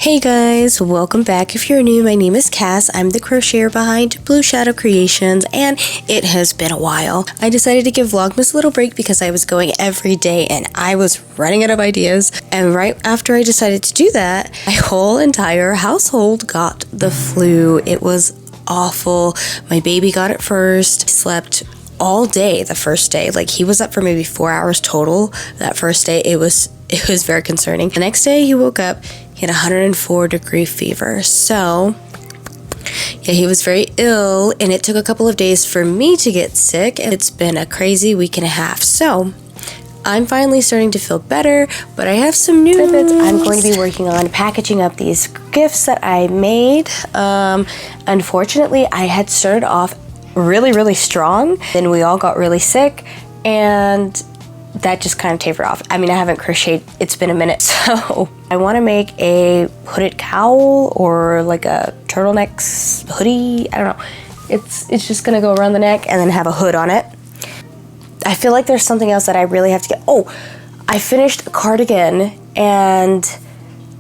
Hey guys, welcome back. If you're new, my name is Cass. I'm the crocheter behind Blue Shadow Creations, and it has been a while. I decided to give Vlogmas a little break because I was going every day and I was running out of ideas. And right after I decided to do that, my whole entire household got the flu. It was awful. My baby got it first. He slept all day the first day. Like, he was up for maybe 4 hours total that first day. It was very concerning. The next day he woke up, he had 104-degree fever. So yeah, he was very ill, and it took a couple of days for me to get sick. It's been a crazy week and a half. So I'm finally starting to feel better, but I have some news. I'm going to be working on packaging up these gifts that I made. Unfortunately, I had started off really strong. Then we all got really sick, and that just kind of tapered off. I mean, I haven't crocheted, it's been a minute, so I want to make a hooded cowl or like a turtleneck hoodie. I don't know. It's just gonna go around the neck and then have a hood on it. I feel like there's something else that I really have to get. Oh, I finished a cardigan, and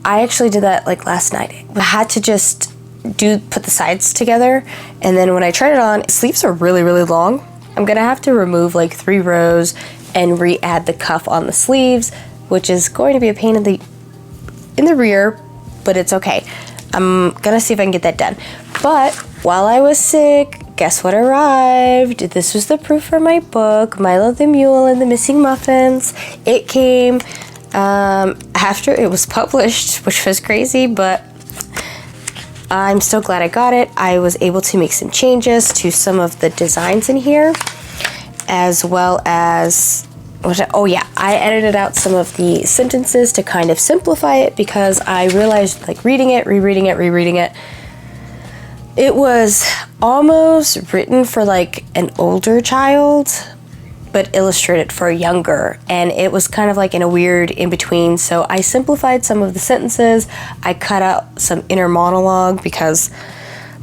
I actually did that like last night. I had to just put the sides together, and then when I tried it on, sleeves are really long. I'm gonna have to remove like 3 rows and re-add the cuff on the sleeves, which is going to be a pain in the rear, but it's okay. I'm gonna see if I can get that done. But while I was sick, guess what arrived? This was the proof for my book, Milo the Mule and the Missing Muffins. It came after it was published, which was crazy, but I'm so glad I got it. I was able to make some changes to some of the designs in here, as well as, I edited out some of the sentences to kind of simplify it, because I realized, like, reading it, rereading it, it was almost written for like an older child, but illustrated for younger, and it was kind of like in a weird in-between. So I simplified some of the sentences. I cut out some inner monologue because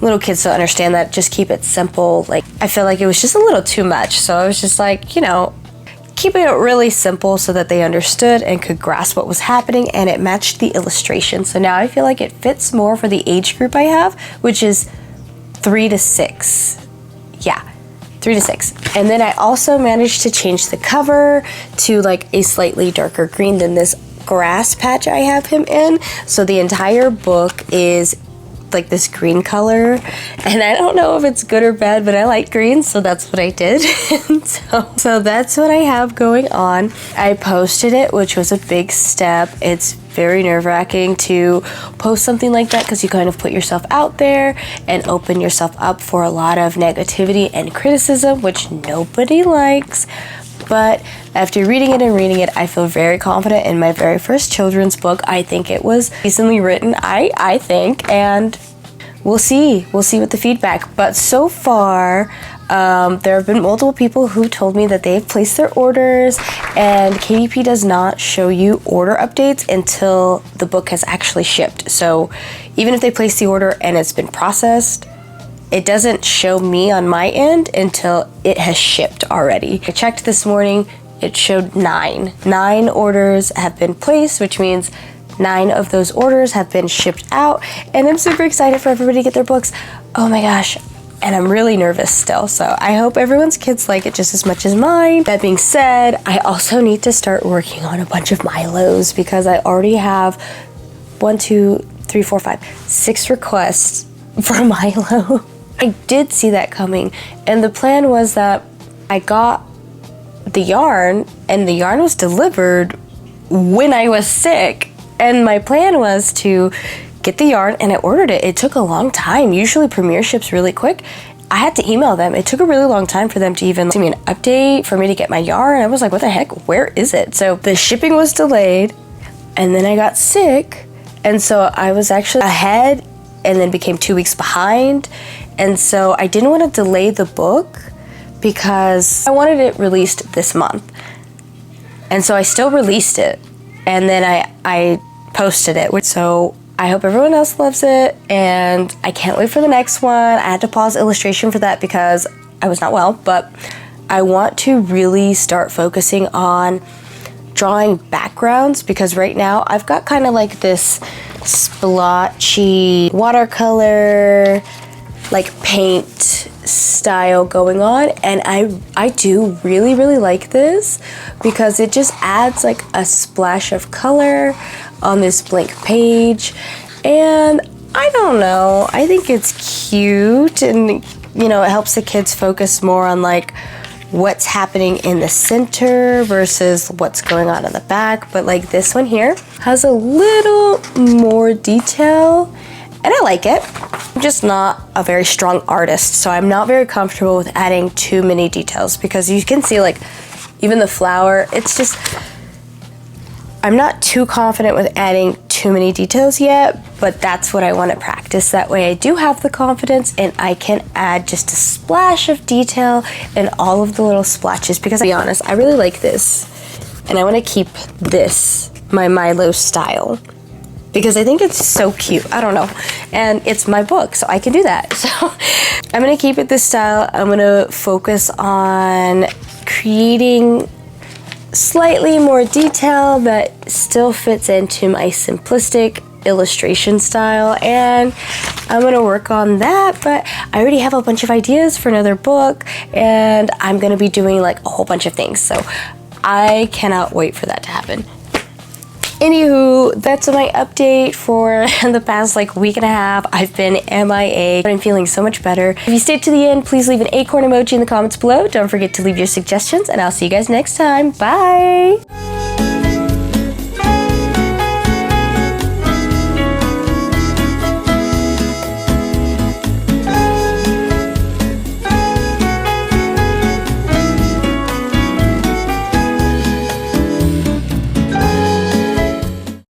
little kids don't understand that. Just keep it simple. Like, I feel like it was just a little too much, so I was just like, keeping it really simple so that they understood and could grasp what was happening, and it matched the illustration. So now I feel like it fits more for the age group I have, which is 3 to 6. Yeah, 3 to 6. And then I also managed to change the cover to like a slightly darker green than this grass patch I have him in. So the entire book is like this green color, and I don't know if it's good or bad, but I like green, so that's what I did. so that's what I have going on. I posted it, which was a big step. It's very nerve-wracking to post something like that, because you kind of put yourself out there and open yourself up for a lot of negativity and criticism, which nobody likes. But after reading it, I feel very confident in my very first children's book. I think it was decently written, I think, and we'll see what the feedback. But so far, there have been multiple people who told me that they've placed their orders, and KDP does not show you order updates until the book has actually shipped. So even if they place the order and it's been processed, it doesn't show me on my end until it has shipped already. I checked this morning, it showed 9. 9 orders have been placed, which means 9 of those orders have been shipped out, and I'm super excited for everybody to get their books. Oh my gosh, and I'm really nervous still, so I hope everyone's kids like it just as much as mine. That being said, I also need to start working on a bunch of Milos, because I already have 6 requests for Milo. I did see that coming, and the plan was that I got the yarn, and the yarn was delivered when I was sick, and my plan was to get the yarn, and I ordered it. It took a long time. Usually Premier ships really quick. I had to email them. It took a really long time for them to even send me an update for me to get my yarn. I was like, what the heck, where is it? So the shipping was delayed, and then I got sick, and so I was actually ahead and then became 2 weeks behind. And so I didn't want to delay the book because I wanted it released this month. And so I still released it, and then I posted it. So I hope everyone else loves it, and I can't wait for the next one. I had to pause illustration for that because I was not well, but I want to really start focusing on drawing backgrounds, because right now I've got kind of like this splotchy watercolor, like paint style going on, and I do really like this because it just adds like a splash of color on this blank page, and I don't know, I think it's cute, and you know, it helps the kids focus more on like what's happening in the center versus what's going on in the back. But like this one here has a little more detail and I like it. I'm just not a very strong artist, so I'm not very comfortable with adding too many details because you can see like even the flower, it's just, I'm not too confident with adding too many details yet, but that's what I want to practice. That way I do have the confidence and I can add just a splash of detail in all of the little splashes, because to be honest, I really like this and I want to keep this my Milo style because I think it's so cute. I don't know, and it's my book, so I can do that. So I'm going to keep it this style. I'm going to focus on creating slightly more detail that still fits into my simplistic illustration style, and I'm gonna work on that. But I already have a bunch of ideas for another book and I'm gonna be doing like a whole bunch of things, so I cannot wait for that to happen. Anywho, that's my update for the past like week and a half. I've been MIA, but I'm feeling so much better. If you stayed to the end, please leave an acorn emoji in the comments below. Don't forget to leave your suggestions, and I'll see you guys next time. Bye!